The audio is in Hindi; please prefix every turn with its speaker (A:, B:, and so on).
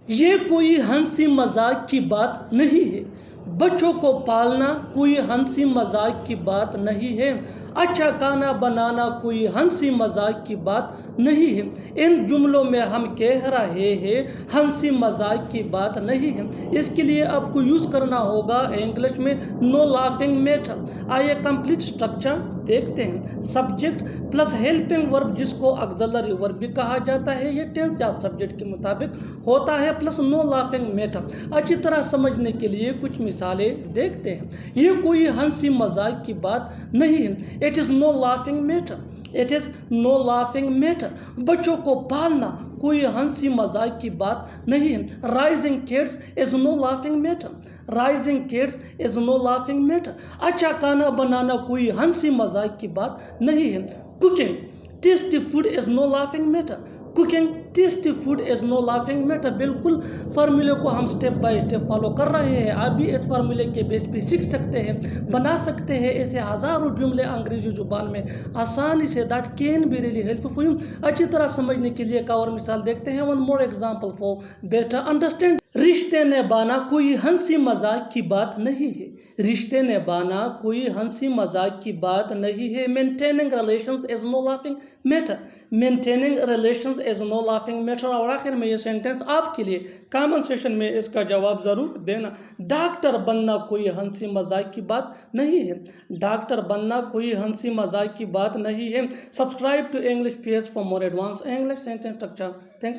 A: ये कोई हंसी मजाक की बात नहीं है। बच्चों को पालना कोई हंसी मजाक की बात नहीं है। अच्छा खाना बनाना कोई हंसी मजाक की बात नहीं है। इन जुमलों में हम कह रहे हैं हंसी मजाक की बात नहीं है। इसके लिए आपको यूज करना होगा इंग्लिश में नो लाफिंग मैटर। आइए कंप्लीट स्ट्रक्चर देखते हैं। सब्जेक्ट प्लस हेल्पिंग वर्ब जिसको ऑक्सिलरी वर्ब भी कहा जाता है, ये टेंस या सब्जेक्ट के मुताबिक होता है, प्लस नो लाफिंग मैटर। अच्छी तरह समझने के लिए कुछ मिसालें देखते हैं। ये कोई हंसी मजाक की बात नहीं है। It is no laughing matter. It is no laughing matter. बच्चों को पालना कोई हंसी मजाक की बात नहीं है। Rising kids is no laughing matter. Rising kids is no laughing matter. अच्छा खाना बनाना कोई हंसी मजाक की बात नहीं है। Cooking tasty food is no laughing matter. Cooking tasty food is no laughing matter. बिल्कुल फार्मूले को हम स्टेप बाय स्टेप फॉलो कर रहे हैं। आप भी इस फार्मूले के बेस पे सीख सकते हैं, बना सकते हैं ऐसे हजारों जुमले अंग्रेजी जुबान में आसानी से। That can be really helpful for you. अच्छी तरह समझने के लिए एक और मिसाल देखते हैं। One more example for better understand. रिश्ते निभाना कोई हंसी मजाक की बात नहीं है। रिश्ते निभाना कोई हंसी मजाक की बात नहीं है। Maintaining relations is no laughing matter. Maintaining relations is no laughing matter. और आखिर में ये सेंटेंस आपके लिए कॉमन सेशन में इसका जवाब जरूर देना। डॉक्टर बनना कोई हंसी मजाक की बात नहीं है। डॉक्टर बनना कोई हंसी मजाक की बात नहीं है। Subscribe to English PS for more advance English sentence structure. Thanks.